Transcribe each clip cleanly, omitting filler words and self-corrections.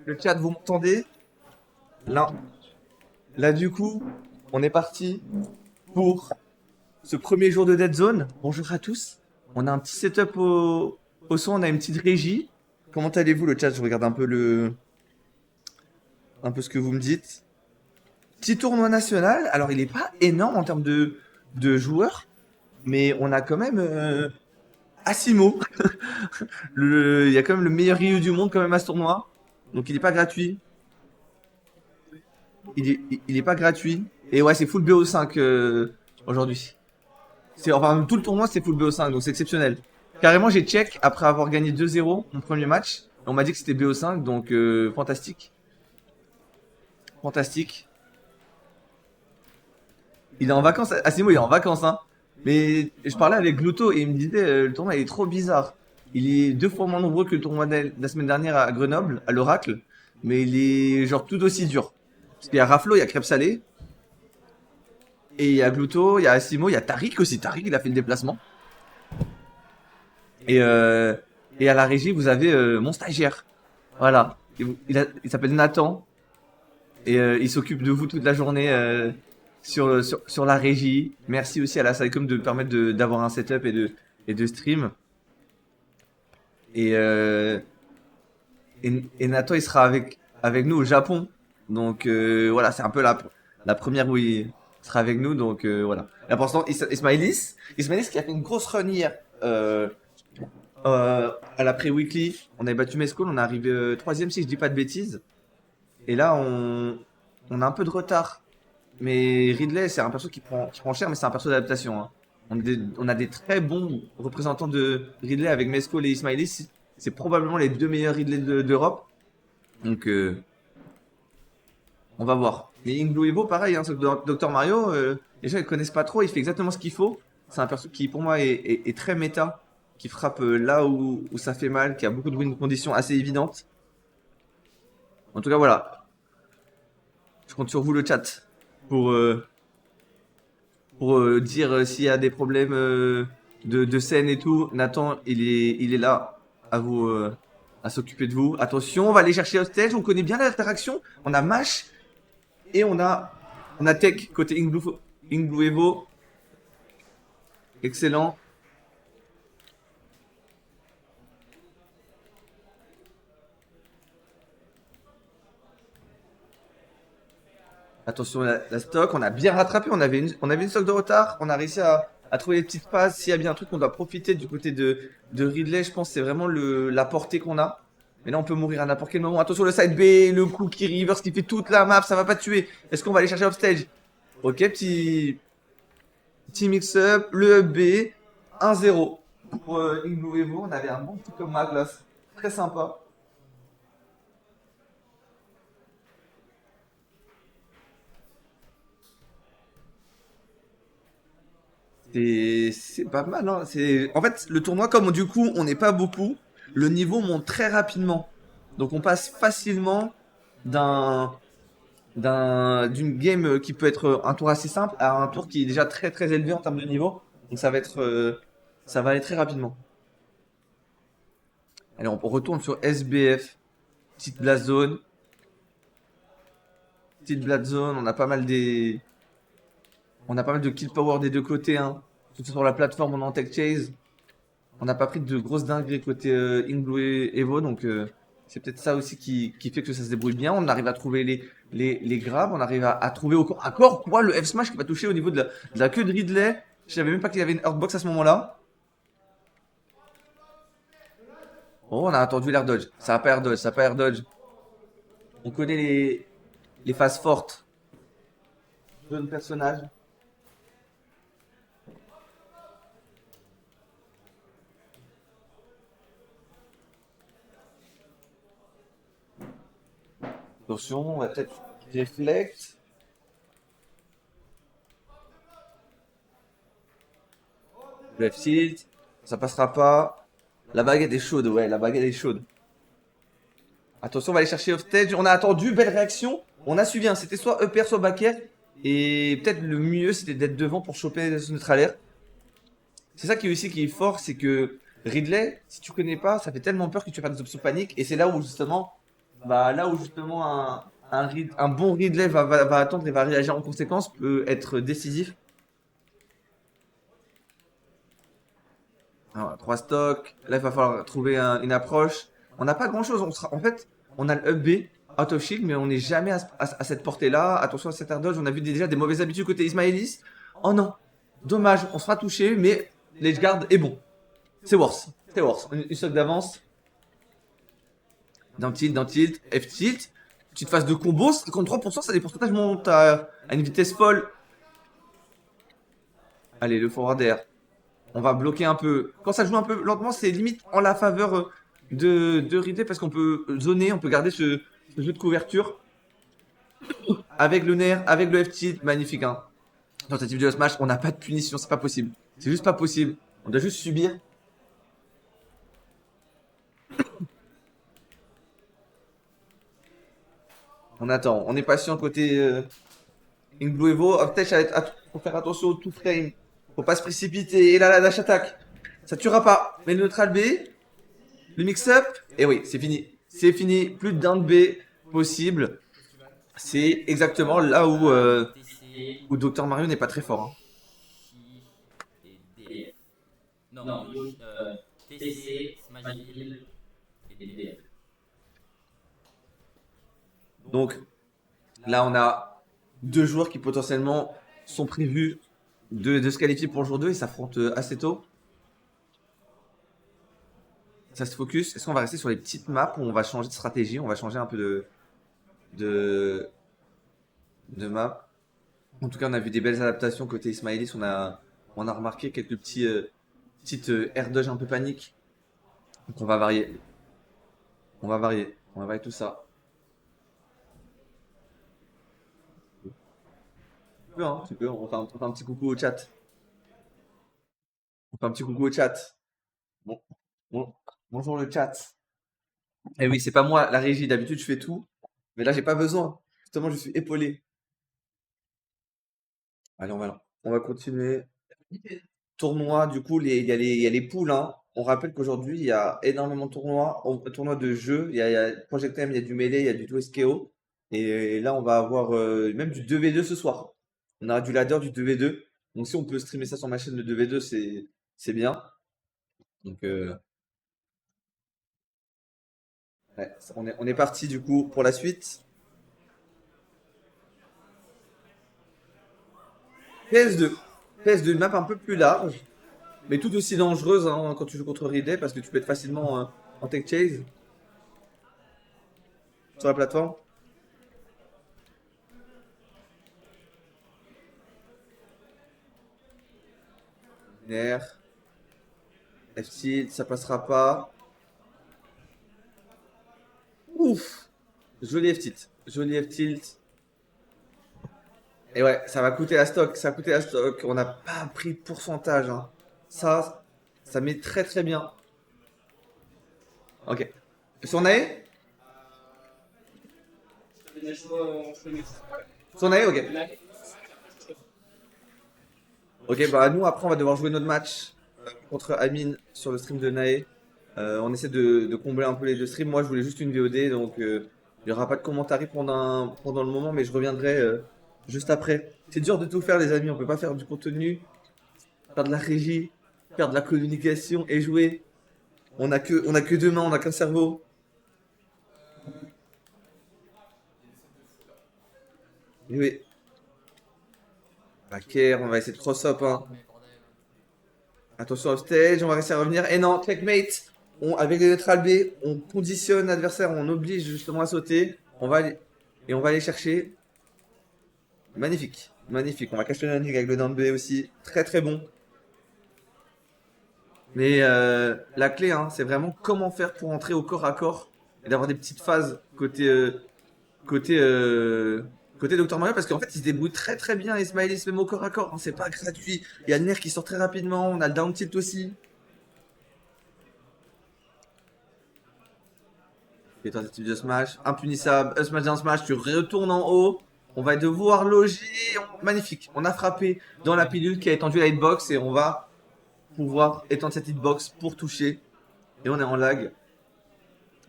Le chat, vous m'entendez? Là, là, du coup, on est parti pour ce premier jour de Dead Zone. Bonjour à tous. On a un petit setup au son, on a une petite régie. Comment allez-vous le chat? Je regarde un peu ce que vous me dites. Petit tournoi national. Alors, il n'est pas énorme en termes de joueurs, mais on a quand même Asimo. Il y a quand même le meilleur Ryu du monde quand même à ce tournoi. Donc, il n'est pas gratuit. Il est pas gratuit. Et ouais, c'est full BO5 aujourd'hui. Enfin, tout le tournoi, c'est full BO5, donc c'est exceptionnel. Carrément, j'ai check après avoir gagné 2-0 mon premier match. On m'a dit que c'était BO5, donc fantastique. Fantastique. Il est en vacances. Asimo, il est en vacances, hein. Mais je parlais avec Gluto et il me disait le tournoi il est trop bizarre. Il est 2 fois moins nombreux que le tournoi de la semaine dernière à Grenoble, à l'Oracle. Mais il est genre tout aussi dur. Parce qu'il y a Raflo, il y a Crêpe Salée. Et il y a Gluto, il y a Asimo, il y a Tariq aussi. Tariq, il a fait le déplacement. Et, euh, et à la régie, vous avez mon stagiaire. Voilà. Il s'appelle Nathan. Et il s'occupe de vous toute la journée sur la régie. Merci aussi à la Saicom de me permettre d'avoir un setup et de stream. Et, euh, et Nathan, il sera avec nous au Japon. Donc voilà, c'est un peu la première où il sera avec nous. Donc voilà. Là pour l'instant, Ismaïlis qui a fait une grosse run hier. À la pré-weekly, on avait battu Mescall, on est arrivé troisième si je dis pas de bêtises. Et là, on a un peu de retard. Mais Ridley, c'est un perso qui prend cher, mais c'est un perso d'adaptation, hein. On a des très bons représentants de Ridley avec Mescall et Ismaïlis. C'est probablement les deux meilleurs Ridley d'Europe. Donc, on va voir. Mais Inglo Evo, pareil, hein, ce Dr Mario, les gens ils connaissent pas trop, il fait exactement ce qu'il faut. C'est un perso qui, pour moi, est très méta, qui frappe là où ça fait mal, qui a beaucoup de win conditions assez évidentes. En tout cas, voilà. Je compte sur vous, le chat, pour, euh, pour dire s'il y a des problèmes de scène et tout. Nathan, il est là à vous, à s'occuper de vous. Attention, on va aller chercher Hostage. On connaît bien l'interaction. On a Mash et on a Tech côté Ingblue Evo. Excellent. Attention la stock, on a bien rattrapé, on avait une stock de retard, on a réussi à trouver les petites passes. S'il y a bien un truc qu'on doit profiter du côté de Ridley, je pense que c'est vraiment la portée qu'on a. Mais là on peut mourir à n'importe quel moment. Attention le side B, le coup qui reverse, qui fait toute la map, ça va pas tuer. Est-ce qu'on va aller chercher offstage? Ok, petit mix-up, le up B, 1-0. Pour Igloo Evo, on avait un bon petit comme ma glace. Très sympa. C'est pas mal, hein. En fait, le tournoi, comme du coup, on n'est pas beaucoup, le niveau monte très rapidement. Donc, on passe facilement d'un, d'une game qui peut être un tour assez simple à un tour qui est déjà très très élevé en termes de niveau. Donc, ça va aller très rapidement. Allez, on retourne sur SBF. Petite blast zone. Petite blast zone. On a pas mal de kill power des deux côtés, hein. Surtout sur la plateforme, on est en tech chase. On n'a pas pris de grosses dingueries côté Inglo et Evo, donc c'est peut-être ça aussi qui fait que ça se débrouille bien. On arrive à trouver les grabs, on arrive à trouver un corps. Quoi, le F smash qui va toucher au niveau de la queue de Ridley. Je savais même pas qu'il y avait une hurtbox à ce moment-là. Oh, on a attendu l'air dodge. Ça a pas air dodge, ça a pas air dodge. On connaît les phases fortes de nos personnages. Attention, on va peut-être reflect. Le F tilt. Ça passera pas. La baguette est chaude, ouais, la baguette est chaude. Attention, on va aller chercher offstage. On a attendu, belle réaction. On a suivi, hein. C'était soit upper, soit backer. Et peut-être le mieux, c'était d'être devant pour choper ce neutral air. C'est ça qui est aussi qui est fort, c'est que Ridley, si tu connais pas, ça fait tellement peur que tu vas faire des options paniques. Et c'est là où justement, Bah, là où justement un bon Ridley va attendre et va réagir en conséquence peut être décisif. Alors, 3 stocks. Là, il va falloir trouver une approche. On n'a pas grand-chose. En fait, on a le up B, out of shield, mais on n'est jamais à cette portée-là. Attention à cet air dodge. On a vu déjà des mauvaises habitudes côté Ismaelis. Oh non, dommage. On sera touché, mais l'edgeguard est bon. C'est worse. C'est worse. Une stock d'avance. Down tilt, F tilt. Petite phase de combo. 53%, ça des pourcentages montent à une vitesse folle. Allez, le forward air. On va bloquer un peu. Quand ça joue un peu lentement, c'est limite en la faveur de Ridley parce qu'on peut zoner, on peut garder ce jeu de couverture avec le nerf, avec le FT. Magnifique, hein. Tentative de smash, on n'a pas de punition, c'est pas possible. C'est juste pas possible. On doit juste subir. On attend, on est patient côté Inkblue Evo. Faut faire attention au two frame. Faut pas se précipiter. Et là, la dash attack. Ça tuera pas. Mais le neutral B, le mix-up, et oui, c'est fini. C'est fini. Plus de down B possible. C'est exactement là où Dr Mario n'est pas très fort, hein. Non, TC, Smashville et DDF. Donc là, on a deux joueurs qui potentiellement sont prévus de se qualifier pour le jour 2 et s'affrontent assez tôt. Ça se focus. Est-ce qu'on va rester sur les petites maps ou on va changer de stratégie? On va changer un peu de, de map. En tout cas, on a vu des belles adaptations côté Ismaelis. On a remarqué quelques petites air dodge un peu panique. Donc on va varier. On va varier. On va varier tout ça. Tu peux, hein, tu peux. On fait un petit coucou au chat. On fait un petit coucou au chat. Bon, bon. Bonjour le chat. Eh oui, c'est pas moi la régie. D'habitude, je fais tout. Mais là, j'ai pas besoin. Justement, je suis épaulé. Allez, on va continuer. Tournoi, du coup, il y a les poules, hein. On rappelle qu'aujourd'hui, il y a énormément de tournois de jeux. Il y a Project M, il y a du Melee, il y a du Dueskeo. Et là, on va avoir même du 2v2 ce soir. On aura du ladder, du 2v2. Donc, si on peut streamer ça sur ma chaîne, le 2v2, c'est bien. Donc, ouais, on est parti, du coup, pour la suite. PS2. PS2, une map un peu plus large, mais tout aussi dangereuse hein, quand tu joues contre Ridley parce que tu peux être facilement en tech chase sur la plateforme. Nair, F-tilt, ça passera pas. Ouf! Joli F-tilt. Joli F-tilt. Et ouais, ça va coûter la stock. Ça va coûter la stock. On n'a pas pris de pourcentage, hein. Ça met très très bien. Ok. Son A? Son A, ok. Ok, bah nous après on va devoir jouer notre match contre Amine sur le stream de Nae. On essaie de combler un peu les deux streams. Moi je voulais juste une VOD donc il n'y aura pas de commentaires pendant le moment mais je reviendrai juste après. C'est dur de tout faire les amis, on peut pas faire du contenu, faire de la régie, faire de la communication et jouer. On a que deux mains, on a qu'un cerveau. Et oui. Baker, on va essayer de cross-up hein. Attention off stage, on va réussir à revenir. Et non, checkmate. Avec les neutral B, on conditionne l'adversaire, on oblige justement à sauter. Et on va aller chercher. Magnifique, magnifique. On va cacher la avec le down B aussi. Très très bon. Mais la clé, hein, c'est vraiment comment faire pour entrer au corps à corps et d'avoir des petites phases côté, euh, côté Dr Mario parce qu'en fait il se débrouille très très bien et Smiley même au corps à corps, hein, c'est pas gratuit. Il y a le nerf qui sort très rapidement, on a le down tilt aussi. Et tentative de smash, impunissable, smash down smash, tu retournes en haut. On va devoir loger. Magnifique, on a frappé dans la pilule qui a étendu la hitbox et on va pouvoir étendre cette hitbox pour toucher. Et on est en lag.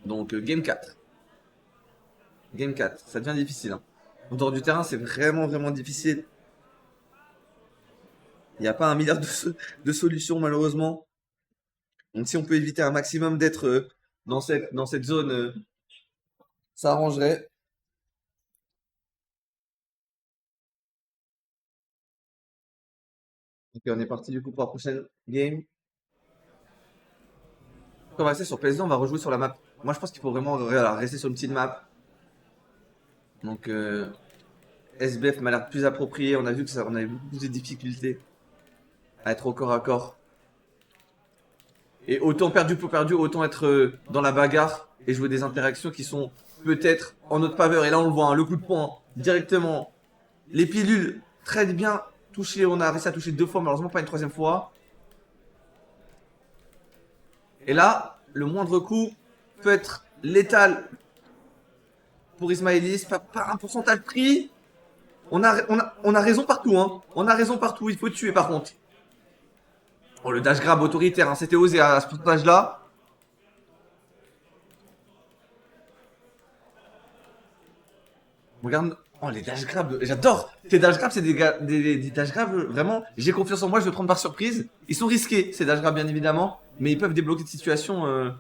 Donc game 4. Game 4, ça devient difficile, hein. En dehors du terrain, c'est vraiment, vraiment difficile. Il n'y a pas un milliard de solutions, malheureusement. Donc, si on peut éviter un maximum d'être dans cette zone, ça arrangerait. Ok, on est parti du coup pour la prochaine game. On va rester sur PSD, on va rejouer sur la map. Moi, je pense qu'il faut vraiment voilà, rester sur une petite map. Donc, SBF m'a l'air plus approprié. On a vu que ça, on avait beaucoup plus de difficultés à être au corps à corps. Et autant perdu pour perdu, autant être dans la bagarre et jouer des interactions qui sont peut-être en notre faveur. Et là, on le voit, hein, le coup de poing directement. Les pilules, très bien touchées. On a réussi à toucher 2 fois, malheureusement pas une troisième fois. Et là, le moindre coup peut être létal pour Ismaïlis. Pas un pourcentage pris. On a raison partout, hein. On a raison partout. Il faut tuer par contre. Oh, le dash grab autoritaire, hein, c'était osé à ce pourcentage-là. Regarde. Oh, les dash grabs, j'adore. Ces dash grabs, c'est des dash grabs, vraiment. J'ai confiance en moi, je vais prendre par surprise. Ils sont risqués, ces dash grabs, bien évidemment. Mais ils peuvent débloquer de situation. Là,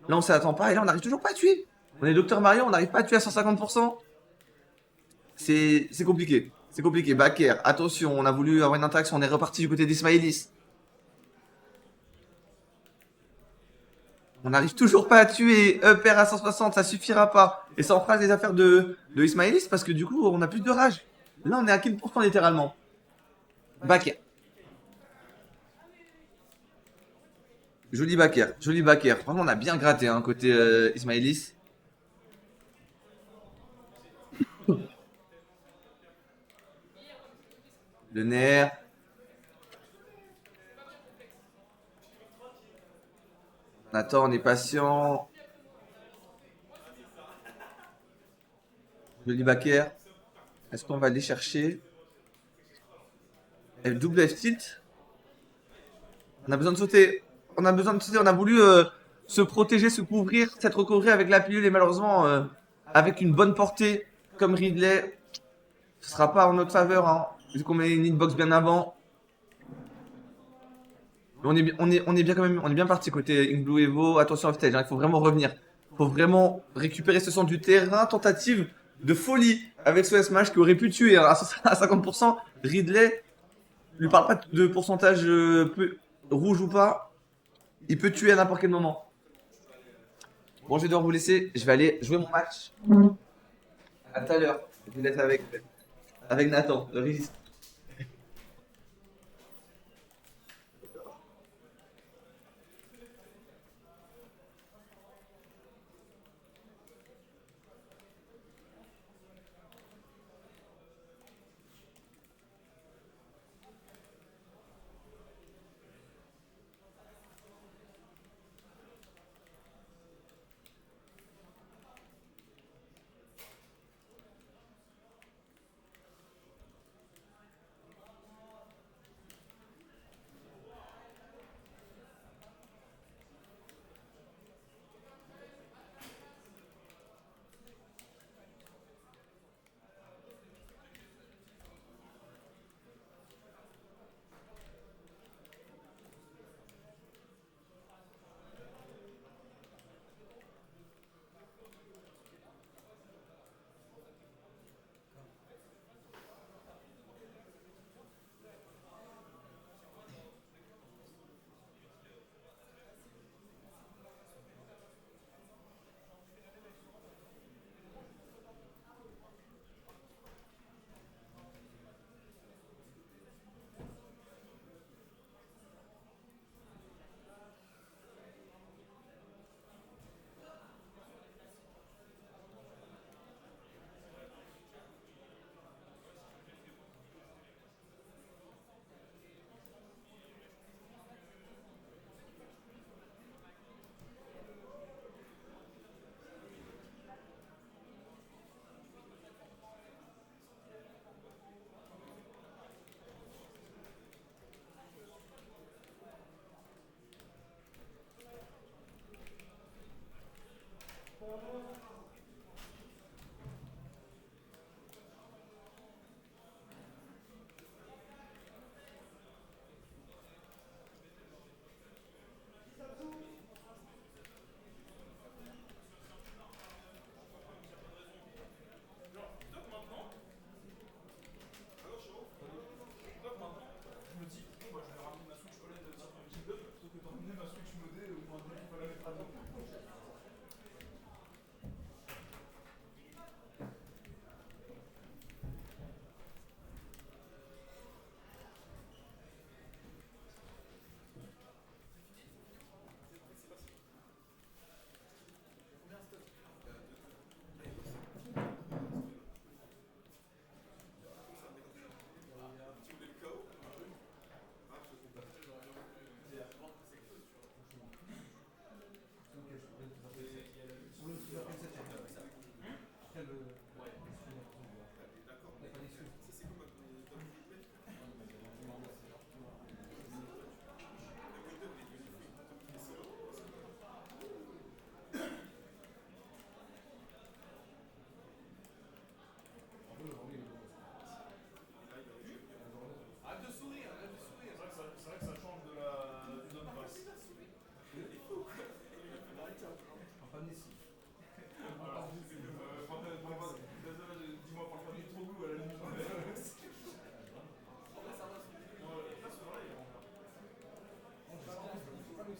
on s'y attend pas. Et là, on n'arrive toujours pas à tuer. On est Docteur Mario, on n'arrive pas à tuer à 150%. C'est compliqué. C'est compliqué. Backer, attention, on a voulu avoir une interaction. On est reparti du côté d'Ismaïlis. On n'arrive toujours pas à tuer. Upper à 160, ça suffira pas. Et ça en fera les affaires de Ismaïlis parce que du coup, on a plus de rage. Là, on est à 15% littéralement. Backer. Joli backer. Joli backer. Franchement, on a bien gratté, hein, côté Ismaïlis. Le nerf. On attend, on est patient. Joli backer. Est-ce qu'on va aller chercher double F tilt. On a besoin de sauter. On a besoin de sauter. On a voulu se protéger, se couvrir, s'être recouvrir avec la pilule et malheureusement, avec une bonne portée comme Ridley, ce sera pas en notre faveur, hein, vu qu'on met une hitbox bien avant. Mais on est bien quand même, on est bien parti côté Ink Blue Evo. Attention off stage, hein, il faut vraiment revenir. Il faut vraiment récupérer ce centre du terrain. Tentative de folie avec ce smash qui aurait pu tuer, hein, à 50%. Ridley lui parle pas de pourcentage rouge ou pas. Il peut tuer à n'importe quel moment. Bon, je vais devoir vous laisser. Je vais aller jouer mon match. À tout à l'heure. Je vous laisse avec Nathan, le régisseur.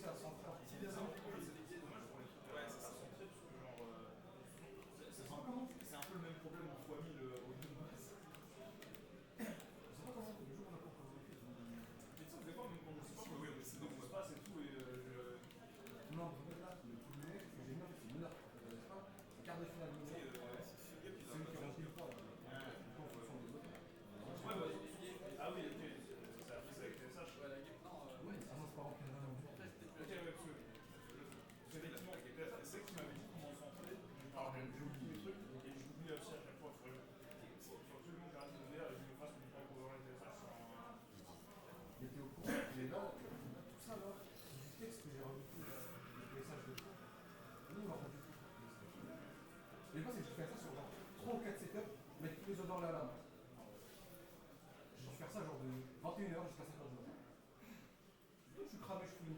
commencé à centrer en petit. C'est dommage pour les ouais, ça sent parce que genre. C'est un peu le même problème en x1000 au Donbass. Je sais pas comment, le jour où on a pas encore vécu. Mais tu sais, des fois, même quand je sais pas comment c'est dans mon espace et tout, et Non, en fait, là, le premier que j'ai mis, c'est Mouna. C'est pas un quart de finale de Mouna. c'est le gars qui C'est une qui remplit le poids, là. En fonction des autres. Ouais, bah, ah oui, ok, ça a fait ça avec TSH. Ouais, ah non, c'est pas rempli la Ok, ouais, parce que. Effectivement, c'est que tu m'avais dit comment on s'entraînait. Alors, j'ai oublié les trucs, et j'oublie aussi à chaque fois. Il faut absolument que j'arrête de me dire et que je me fasse mon plan pour le TSH sur un. Il était au courant, mais là, tout ça là, c'est du texte que j'ai rajouté, le message de cours. Lui, il m'a rendu fou. Et moi, c'est que je fais ça sur genre 3 ou 4 setups, mettre tous les odeurs là à la main. Je vais faire ça genre de 21h jusqu'à 5h du matin. Je suis cramé, je fous une